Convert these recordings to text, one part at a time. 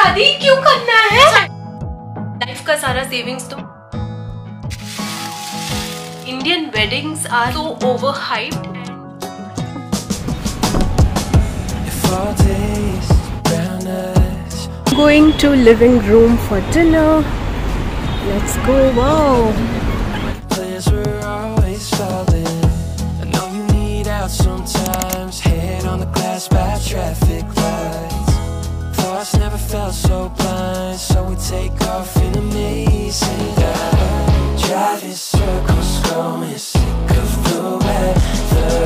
शादी क्यों करना है? लाइफ का सारा सेविंग्स तो Indian weddings are so overhyped. Going to living room for dinner. Let's go. Wow. Plans were always falling. I know you need out sometimes. Head on the glass by traffic lights. Thoughts never felt so blind, so we take off in amazing dive. Driving circles, growing sick of the weather.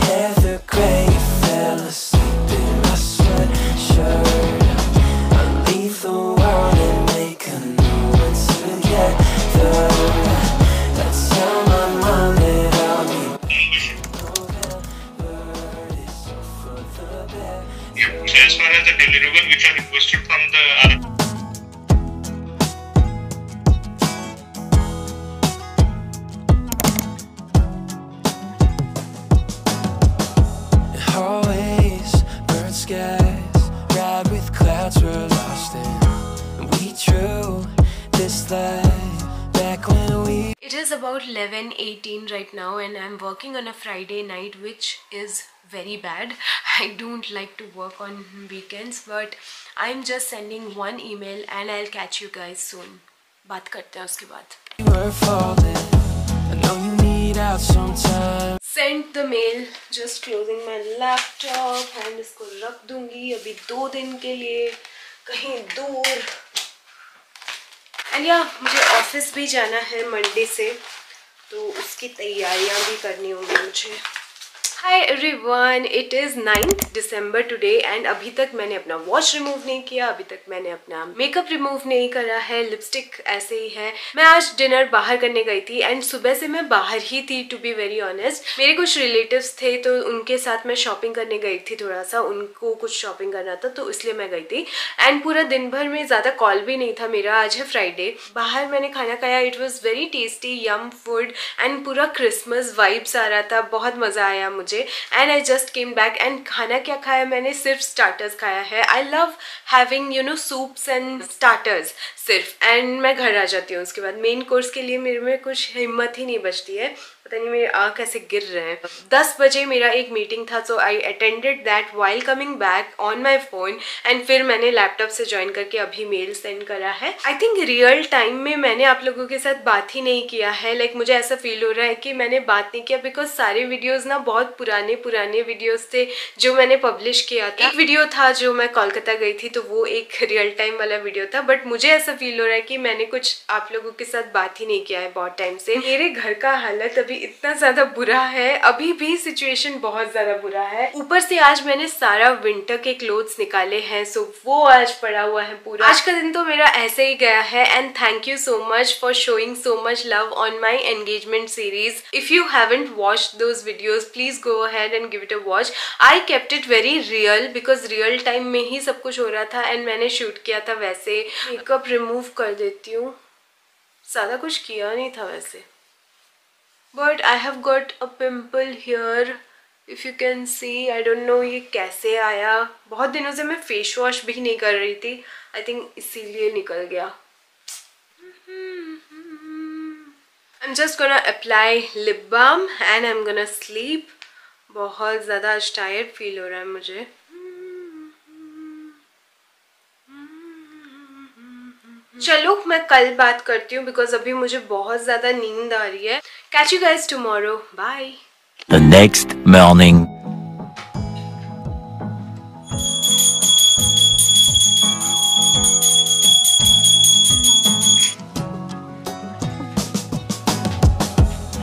Heather gray fell asleep in my sweatshirt. I'll leave the world and make a new one together. That's how my mind lit on me. So as far as the deliverable which are requested from the hallways, burnt skies, ride with clouds we're lost in. And we drew this life back when we. It is about 11:18 right now and I'm working on a Friday night, which is very bad. I don't like to work on weekends, but I'm just sending one email and I'll catch you guys soon. बात करते हैं उसके बाद. We're falling. I know you need out sometimes. Sent the mail, just closing my laptop and इसको रख दूंगी अभी 2 दिन के लिए कहीं दूर. एंड मुझे ऑफिस भी जाना है मंडे से, तो उसकी तैयारियां भी करनी होंगी मुझे. Hi everyone, it is 9th December today and अभी तक मैंने अपना वॉच रिमूव नहीं किया, अभी तक मैंने अपना मेकअप रिमूव नहीं करा है, लिपस्टिक ऐसे ही है. मैं आज डिनर बाहर करने गई थी एंड सुबह से मैं बाहर ही थी, टू बी वेरी ऑनेस्ट. मेरे कुछ रिलेटिव्स थे तो उनके साथ मैं शॉपिंग करने गई थी, थोड़ा सा उनको कुछ शॉपिंग करना था तो इसलिए मैं गई थी. एंड पूरा दिन भर में ज़्यादा कॉल भी नहीं था मेरा. आज है फ्राइडे. बाहर मैंने खाना खाया, it was very tasty, yum food and पूरा क्रिसमस वाइब्स आ रहा था, बहुत मज़ा आया मुझे. And I just came back and खाना क्या खाया मैंने, सिर्फ स्टार्टर्स खाया है. I love having you know soups and starters सिर्फ. एंड मैं घर आ जाती हूँ उसके बाद. मेन कोर्स के लिए मेरे में कुछ हिम्मत ही नहीं बचती है, पता नहीं मेरे आँख कैसे गिर रहे हैं. 10 बजे मेरा एक मीटिंग था, so I attended that while coming back on my phone एंड फिर मैंने लैपटॉप से ज्वाइन करके अभी मेल सेंड करा है. आई थिंक रियल टाइम में मैंने आप लोगों के साथ बात ही नहीं किया है. लाइक मुझे ऐसा फील हो रहा है कि मैंने बात नहीं किया, बिकॉज सारे वीडियोज़ ना बहुत पुराने वीडियोज़ थे जो मैंने पब्लिश किया था. एक वीडियो था जो मैं कोलकाता गई थी, तो वो एक रियल टाइम वाला वीडियो था, बट मुझे ऐसा फील हो रहा है कि मैंने कुछ आप लोगों के साथ बात ही नहीं किया है बहुत टाइम से. मेरे घर का हालत अभी इतना ज़्यादा बुरा है, अभी भी सिचुएशन बहुत ज़्यादा बुरा है. ऊपर से आज मैंने सारा विंटर के क्लोथ्स निकाले हैं, सो वो आज पड़ा हुआ है पूरा. आज का दिन तो मेरा ऐसे ही गया है. And thank you so much for showing so much love on my engagement series. If you haven't watched those videos, please go ahead and give it a watch. I kept it very real, because real time में ही सब कुछ हो रहा था and मैंने shoot किया था वैसे. मेकअप रिमूव कर देती हूँ, ज़्यादा कुछ किया नहीं था वैसे. But I have got a pimple here, if you can see. I don't know ये कैसे आया. बहुत दिनों से मैं फेस वॉश भी नहीं कर रही थी, I think इसीलिए निकल गया. I'm just gonna apply lip balm and I'm gonna sleep. बहुत ज़्यादा आज टायर्ड फील हो रहा है मुझे. चलो मैं कल बात करती हूँ, बिकॉज अभी मुझे बहुत ज़्यादा नींद आ रही है. Catch you guys tomorrow, bye. The next morning.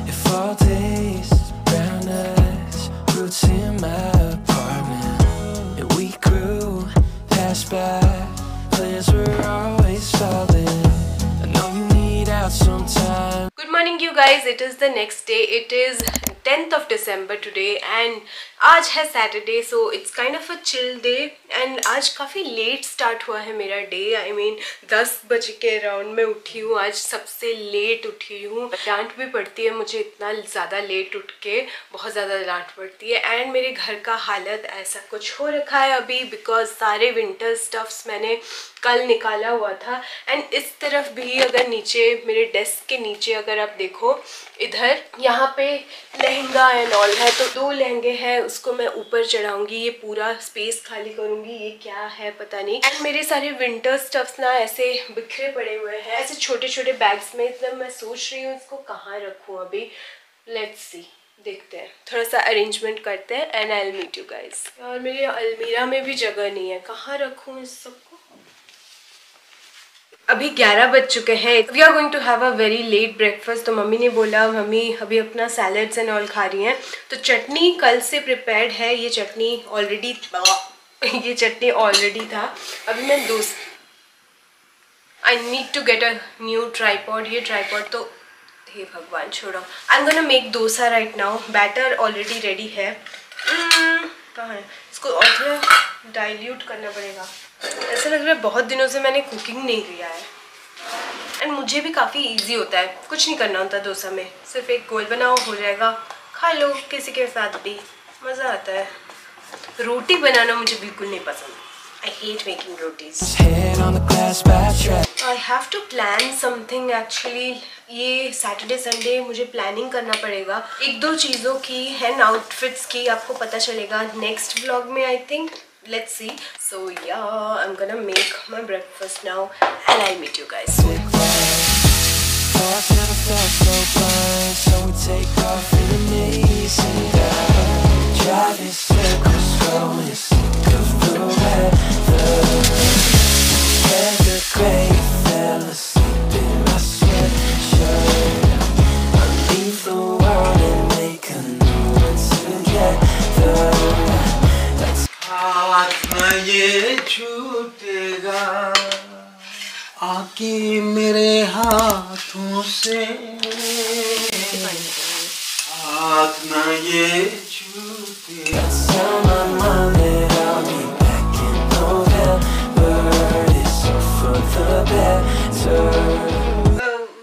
If all days, brown eyes, roots in my apartment, and we grew, passed by, plans were always falling. I know you need out sometimes. Good morning you guys, it is the next day. It is 10th of December today and आज है Saturday, so it's kind of a chill day and आज काफ़ी let start हुआ है मेरा day. I mean 10 बजे के around में उठी हूँ, आज सबसे लेट उठी हूँ। डांट भी पड़ती है मुझे, इतना ज़्यादा लेट उठ के बहुत ज़्यादा डांट पड़ती है। एंड मेरे घर का हालत ऐसा कुछ हो रखा है अभी, बिकॉज सारे विंटर स्टफ्स मैंने कल निकाला हुआ था। एंड इस तरफ भी अगर नीचे मेरे डेस्क के नीचे अगर आप देखो, इधर यहाँ पे लहंगा एंड ऑल है, तो 2 लहंगे हैं, उसको मैं ऊपर चढ़ाऊंगी, ये पूरा स्पेस खाली करूंगी। ये क्या है पता नहीं। एंड मेरे सारे विंटर स्टफ्स ना ऐसे बिखरे पड़े हुए हैं ऐसे छोटे छोटे बैग्स में, मतलब मैं सोच रही हूँ इसको कहाँ रखूँ अभी। लेट्स सी, देखते हैं, थोड़ा सा अरेंजमेंट करते हैं and I will meet you guys. और मेरे अलमीरा में भी जगह नहीं है, कहाँ रखूँ इस सबको। अभी 11 बज चुके हैं। We are going to have a very late breakfast. तो मम्मी ने बोला, मम्मी अभी अपना सैलड्स एंड ऑल खा रही हैं, तो चटनी कल से प्रिपेयर्ड है। ये चटनी ऑलरेडी था। अभी मैं I need to get a new tripod. ये ट्राईपॉड तो हे भगवान छोड़ो। I am gonna make dosa right now. Batter already ready है। कहाँ है, इसको और थोड़ा डाइल्यूट करना पड़ेगा। ऐसा लग रहा है बहुत दिनों से मैंने कुकिंग नहीं किया है। एंड मुझे भी काफ़ी इजी होता है, कुछ नहीं करना होता डोसा में, सिर्फ एक गोल बनाओ हो जाएगा, खा लो किसी के साथ भी, मज़ा आता है। रोटी बनाना मुझे बिल्कुल नहीं पसंद। I hate making rotis. I have to plan something actually. ये सैटरडे संडे मुझे प्लानिंग करना पड़ेगा 1-2 चीज़ों की एंड आउटफिट्स की। आपको पता चलेगा नेक्स्ट व्लॉग में, I think. Let's see. So yeah, I'm gonna make my breakfast now and I'll meet you guys soon. ये छूटेगा आके मेरे हाथों से, हाथ ना ये छूटेगा।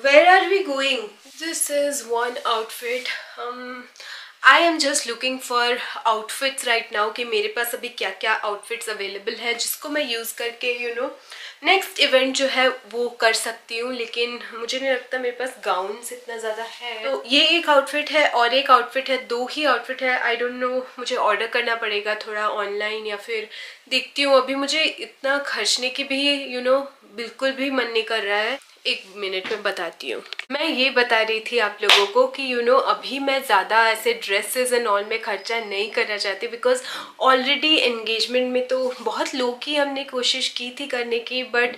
Where are we going? This is one outfit. I am just looking for outfits right now कि मेरे पास अभी क्या क्या outfits available है जिसको मैं यूज़ करके नेक्स्ट इवेंट जो है वो कर सकती हूँ। लेकिन मुझे नहीं लगता मेरे पास गाउन्स इतना ज़्यादा है। तो ये एक आउटफिट है और एक आउटफिट है, 2 ही आउटफिट है। आई डोंट नो, मुझे ऑर्डर करना पड़ेगा थोड़ा ऑनलाइन या फिर देखती हूँ। अभी मुझे इतना खर्चने की भी बिल्कुल भी मन नहीं कर रहा है। 1 मिनट में बताती हूँ। मैं ये बता रही थी आप लोगों को कि अभी मैं ज़्यादा ऐसे ड्रेसेस एंड ऑल में खर्चा नहीं करना चाहती, बिकॉज ऑलरेडी एंगेजमेंट में तो बहुत लो की हमने कोशिश की थी करने की, बट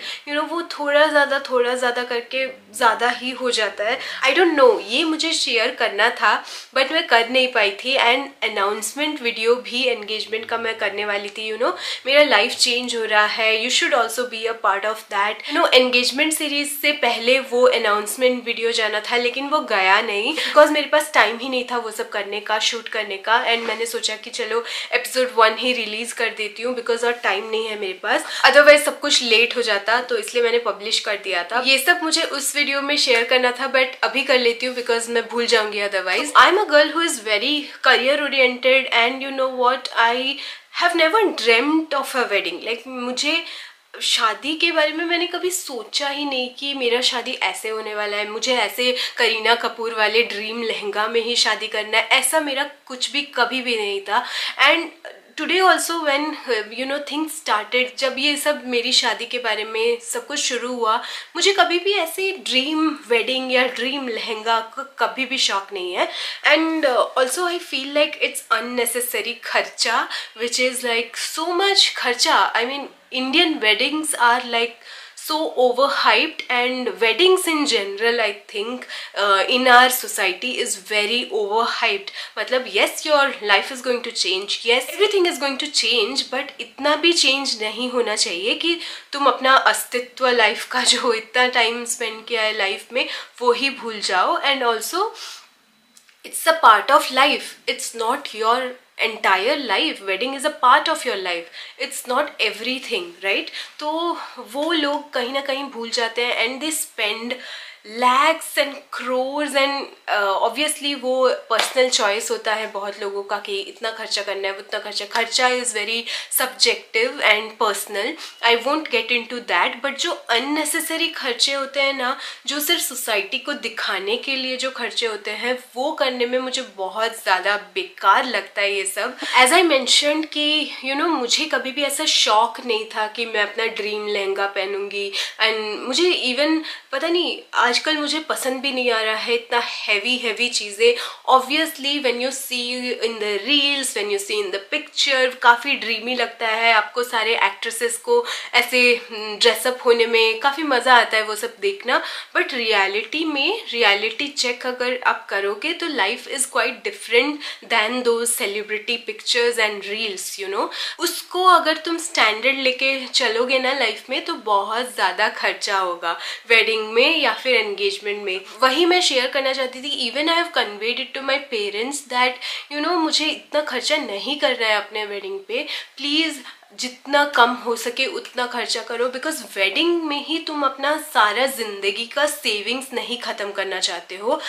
वो थोड़ा ज़्यादा करके ज़्यादा ही हो जाता है। आई डोंट नो, ये मुझे शेयर करना था बट मैं कर नहीं पाई थी। एंड अनाउंसमेंट वीडियो भी एंगेजमेंट का मैं करने वाली थी। मेरा लाइफ चेंज हो रहा है, you should also be a part of that. Engagement series से पहले वो अनाउंसमेंट वीडियो जाना था, लेकिन वो गया नहीं बिकॉज मेरे पास टाइम ही नहीं था वो सब करने का, शूट करने का। एंड मैंने सोचा कि चलो एपिसोड 1 ही रिलीज कर देती हूँ बिकॉज और टाइम नहीं है मेरे पास, अदरवाइज सब कुछ लेट हो जाता, तो इसलिए मैंने पब्लिश कर दिया था। ये सब मुझे उस वीडियो में शेयर करना था बट अभी कर लेती हूँ बिकॉज मैं भूल जाऊंगी otherwise. I am a girl who is very career oriented and you know what, I have never dreamed of a wedding. Like मुझे शादी के बारे में मैंने कभी सोचा ही नहीं कि मेरा शादी ऐसे होने वाला है, मुझे ऐसे करीना कपूर वाले ड्रीम लहंगा में ही शादी करना है, ऐसा मेरा कुछ भी कभी भी नहीं था। And today also when things started, जब ये सब मेरी शादी के बारे में सब कुछ शुरू हुआ, मुझे कभी भी ऐसे ड्रीम वेडिंग या ड्रीम लहंगा का कभी भी शौक नहीं है। And also I feel like it's unnecessary खर्चा, which is like so much खर्चा। I mean Indian weddings are like so overhyped, and weddings in general I think in our society is very overhyped. मतलब yes, your life is going to change, yes everything is going to change, but इतना भी change नहीं होना चाहिए कि तुम अपना अस्तित्व लाइफ का जो इतना टाइम स्पेंड किया है लाइफ में वो ही भूल जाओ। And also it's a part of life, it's not your entire life, wedding is a part of your life, it's not everything, right? तो वो लोग कहीं ना कहीं भूल जाते हैं and they spend lakhs and crores and obviously वो पर्सनल चॉइस होता है बहुत लोगों का कि इतना खर्चा करना है, उतना खर्चा is very subjective and personal, I won't get into that. But जो अननेसेसरी खर्चे होते हैं ना, जो सिर्फ सोसाइटी को दिखाने के लिए जो खर्चे होते हैं, वो करने में मुझे बहुत ज़्यादा बेकार लगता है ये सब। एज आई मैंशन्ड कि मुझे कभी भी ऐसा शौक नहीं था कि मैं अपना ड्रीम लहंगा पहनूंगी, एंड मुझे इवन पता नहीं आजकल मुझे पसंद भी नहीं आ रहा है इतना हैवी चीज़ें। Obviously when you see in the reels, when you see in the picture, काफ़ी ड्रीमी लगता है आपको, सारे एक्ट्रेसेस को ऐसे ड्रेसअप होने में काफ़ी मज़ा आता है वो सब देखना। बट रियलिटी चेक अगर आप करोगे तो life is quite different than those celebrity pictures and reels, उसको अगर तुम स्टैंडर्ड लेके चलोगे ना लाइफ में, तो बहुत ज़्यादा खर्चा होगा वेडिंग में या फिर एंगेजमेंट में। वही मैं शेयर करना चाहती थी। Even I have conveyed it to my parents that मुझे इतना खर्चा नहीं करना है अपने वेडिंग पे, प्लीज़ जितना कम हो सके उतना खर्चा करो, बिकॉज वेडिंग में ही तुम अपना सारा जिंदगी का सेविंग्स नहीं ख़त्म करना चाहते हो।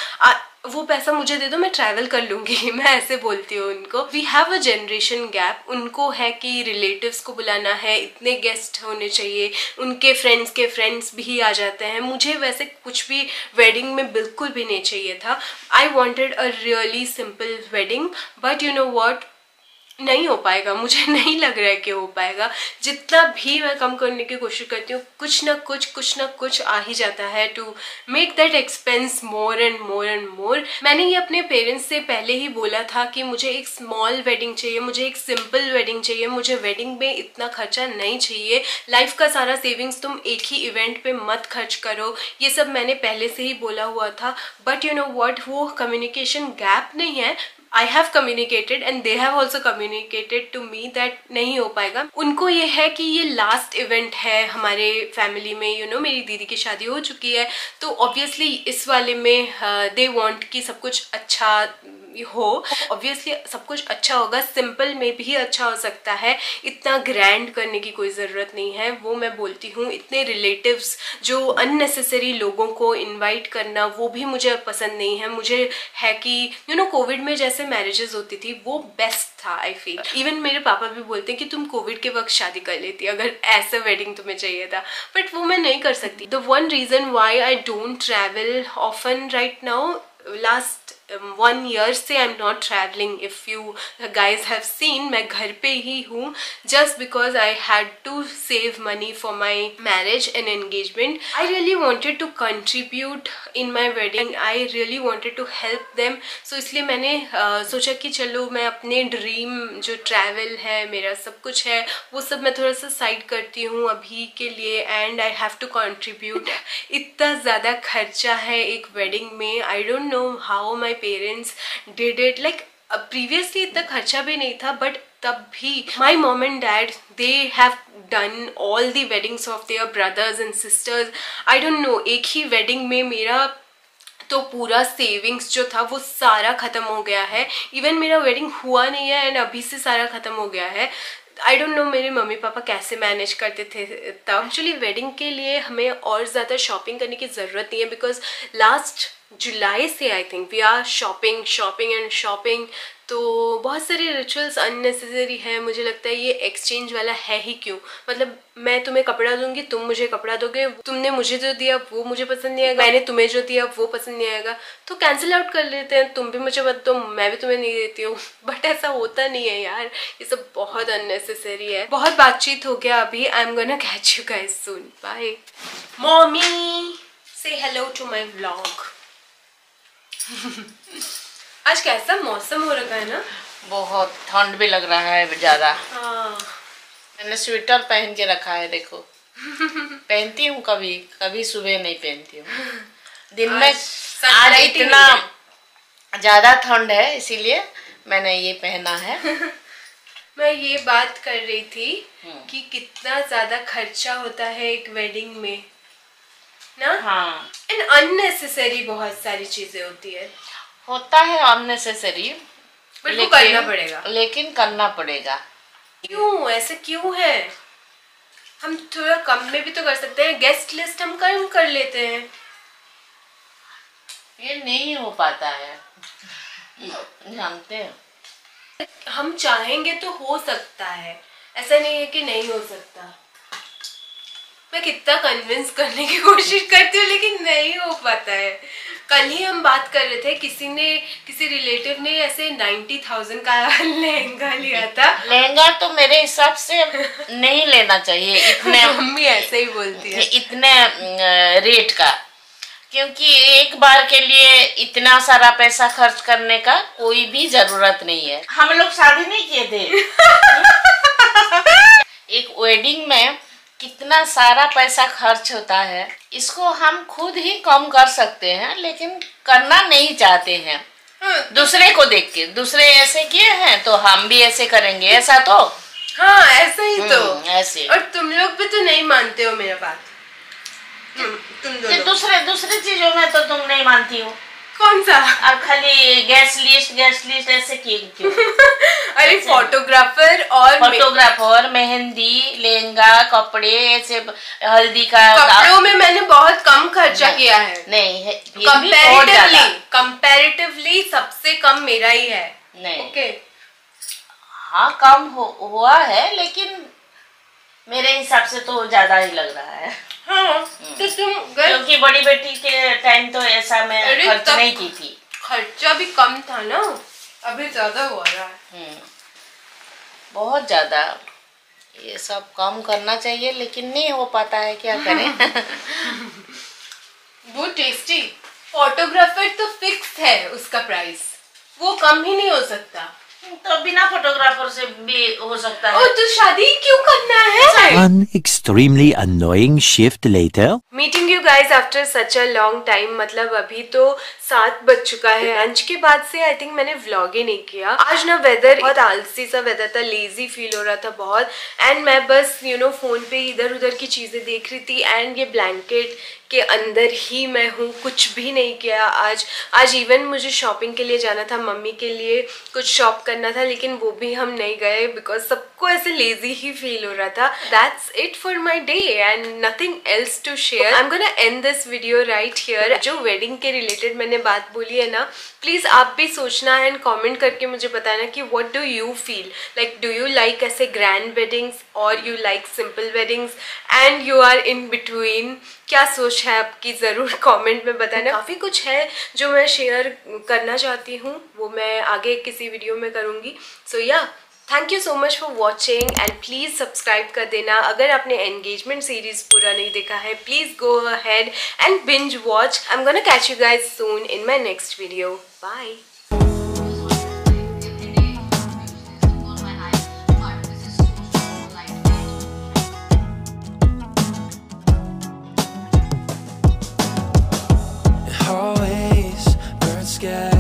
वो पैसा मुझे दे दो, मैं ट्रैवल कर लूँगी, मैं ऐसे बोलती हूँ उनको। We have a generation gap, उनको है कि रिलेटिव्स को बुलाना है, इतने गेस्ट होने चाहिए, उनके फ्रेंड्स के फ्रेंड्स भी आ जाते हैं। मुझे वैसे कुछ भी वेडिंग में बिल्कुल भी नहीं चाहिए था। I wanted a really simple wedding, but you know what, नहीं हो पाएगा, मुझे नहीं लग रहा है कि हो पाएगा। जितना भी मैं कम करने की कोशिश करती हूँ, कुछ ना कुछ आ ही जाता है to make that expense more and more. मैंने ये अपने पेरेंट्स से पहले ही बोला था कि मुझे एक स्मॉल वेडिंग चाहिए, मुझे एक सिंपल वेडिंग चाहिए, मुझे वेडिंग में इतना खर्चा नहीं चाहिए। लाइफ का सारा सेविंग्स तुम एक ही इवेंट पे मत खर्च करो, ये सब मैंने पहले से ही बोला हुआ था। बट यू नो व्हाट, वो कम्युनिकेशन गैप नहीं है। I have communicated and they have also communicated to me that नहीं हो पाएगा। उनको ये है कि ये लास्ट इवेंट है हमारे फैमिली में, मेरी दीदी की शादी हो चुकी है, तो ऑब्वियसली इस वाले में they want कि सब कुछ अच्छा हो। ऑब्वियसली सब कुछ अच्छा होगा, सिंपल में भी अच्छा हो सकता है, इतना ग्रैंड करने की कोई ज़रूरत नहीं है। वो मैं बोलती हूँ, इतने रिलेटिव्स जो अननेसेसरी लोगों को इनवाइट करना, वो भी मुझे पसंद नहीं है। मुझे है कि कोविड में जैसे मैरिजेस होती थी वो बेस्ट था, आई फील। इवन मेरे पापा भी बोलते हैं कि तुम कोविड के वक्त शादी कर लेती अगर ऐसा वेडिंग तुम्हें चाहिए था, बट वो मैं नहीं कर सकती। The one reason why I don't travel often right now, last 1 year से I am not travelling. If you guys have seen, मैं घर पे ही हूँ, just because I had to save money for my marriage and engagement. I really wanted to contribute in my wedding, I really wanted to help them. So इसलिए मैंने सोचा कि चलो मैं अपने ड्रीम जो ट्रैवल है, मेरा सब कुछ है, वो सब मैं थोड़ा सा साइड करती हूँ अभी के लिए, and I have to contribute. इतना ज़्यादा खर्चा है एक वेडिंग में, I don't know how my parents did it. Like previously इतना खर्चा भी नहीं था, बट तब भी my mom and dad they have done all the weddings of their brothers and sisters. I don't know, एक ही वेडिंग में मेरा तो पूरा सेविंग्स जो था वो सारा ख़त्म हो गया है। इवन मेरा वेडिंग हुआ नहीं है एंड अभी से सारा ख़त्म हो गया है। आई डोंट नो मेरे मम्मी पापा कैसे मैनेज करते थे तब। एक्चुअली वेडिंग के लिए हमें और ज़्यादा शॉपिंग करने की ज़रूरत नहीं है, बिकॉज लास्ट जुलाई से I think we are shopping and shopping. तो बहुत सारे रिचुअल्स अननेसेसरी हैं। मुझे लगता है ये एक्सचेंज वाला है ही क्यों। मतलब मैं तुम्हें कपड़ा दूंगी, तुम मुझे कपड़ा दोगे, तुमने मुझे जो दिया वो मुझे पसंद नहीं आएगा, मैंने तुम्हें जो दिया वो पसंद नहीं आएगा, तो कैंसिल आउट कर लेते हैं। तुम भी मुझे मत दो, मैं भी तुम्हें नहीं देती हूँ। बट ऐसा होता नहीं है यार, ये सब बहुत अननेसेसरी है। बहुत बातचीत हो गया अभी। I am gonna catch you guys soon, bye. Mommy से हेलो टू माई व्लॉग। आज कैसा मौसम हो रखा है ना, बहुत ठंड भी लग रहा है ज्यादा। हाँ, मैंने स्वेटर पहन के रखा है, देखो। पहनती हूँ कभी कभी, सुबह नहीं पहनती हूँ दिन में। आज इतना ज्यादा ठंड है इसीलिए मैंने ये पहना है। मैं ये बात कर रही थी कि कितना ज्यादा खर्चा होता है एक वेडिंग में ना। हाँ, एंड अननेसेसरी बहुत सारी चीजें होती है। होता है अननेसेसरी, पर वो करना पड़ेगा। लेकिन करना पड़ेगा। क्यों ऐसे क्यों है? हम थोड़ा कम में भी तो कर सकते हैं। गेस्ट लिस्ट हम कम कर लेते हैं। ये नहीं हो पाता है, जानते हैं। हम चाहेंगे तो हो सकता है, ऐसा नहीं है कि नहीं हो सकता। मैं कितना कन्विंस करने की कोशिश करती हूँ लेकिन नहीं हो पाता है। कल ही हम बात कर रहे थे, किसी रिलेटिव ने ऐसे 90,000 का लहंगा लिया था। लहंगा तो मेरे हिसाब से नहीं लेना चाहिए इतने। मम्मी ऐसे ही बोलती है, इतने रेट का, क्योंकि एक बार के लिए इतना सारा पैसा खर्च करने का कोई भी जरूरत नहीं है। हम लोग शादी नहीं किए थे। एक वेडिंग में कितना सारा पैसा खर्च होता है, इसको हम खुद ही कम कर सकते हैं, लेकिन करना नहीं चाहते हैं। दूसरे को देख के, दूसरे ऐसे किए हैं तो हम भी ऐसे करेंगे, ऐसा तो। हाँ ऐसा ही तो ऐसे। और तुम लोग भी तो नहीं मानते हो मेरा बात। तुम दोनों दूसरे चीजों में तो तुम नहीं मानती हो। कौन सा? और खाली गैस लिस्ट ऐसे क्यों? अरे फोटोग्राफर, मेहंदी, लहंगा, कपड़े, ऐसे हल्दी का। कपड़ों में मैंने बहुत कम खर्चा किया है। नहीं, कंपैरेटिवली सबसे कम मेरा ही है। नहीं ओके हाँ कम हुआ है, लेकिन मेरे हिसाब से तो ज्यादा ही लग रहा है। हाँ तो तुम क्योंकि बड़ी बेटी के टाइम तो ऐसा मैं खर्च नहीं की थी। खर्चा भी कम था ना, अभी ज्यादा हो रहा है। बहुत ज्यादा। ये सब कम करना चाहिए लेकिन नहीं हो पाता है, क्या करें। वो टेस्टी फोटोग्राफर तो फिक्स है, उसका प्राइस वो कम ही नहीं हो सकता। तो बिना फोटोग्राफर से भी हो सकता है। ओ तो शादी क्यों करना है? One extremely annoying shift later. Meeting you guys after such a long time. मतलब अभी तो 7 बज चुका है। लंच के बाद से आई थिंक मैंने व्लॉग ही नहीं किया। आज ना वेदर बहुत आलसी सा वेदर था, लेजी फील हो रहा था बहुत। एंड मैं बस फोन पे इधर उधर की चीज़ें देख रही थी। एंड ये ब्लैंकेट के अंदर ही मैं हूँ, कुछ भी नहीं किया आज इवन मुझे शॉपिंग के लिए जाना था, मम्मी के लिए कुछ शॉप करना था, लेकिन वो भी हम नहीं गए बिकॉज सबको ऐसे लेजी ही फील हो रहा था। That's it for my day and nothing else to share. I am gonna end this video right here. जो वेडिंग के रिलेटेड मैंने बात बोली है ना, प्लीज आप भी सोचना एंड कमेंट करके मुझे बताना कि what do you feel like. Do you like ऐसे ग्रैंड वेडिंग्स और you like simple weddings and you are in between? क्या सोच है आपकी, ज़रूर कमेंट में बताना। काफ़ी कुछ है जो मैं शेयर करना चाहती हूँ, वो मैं आगे किसी वीडियो में करूँगी। सो या thank you so much for watching and please subscribe कर देना। अगर आपने एंगेजमेंट सीरीज पूरा नहीं देखा है, please go ahead and binge watch. I am gonna catch you guys soon in my next video. Bye. Always birds sky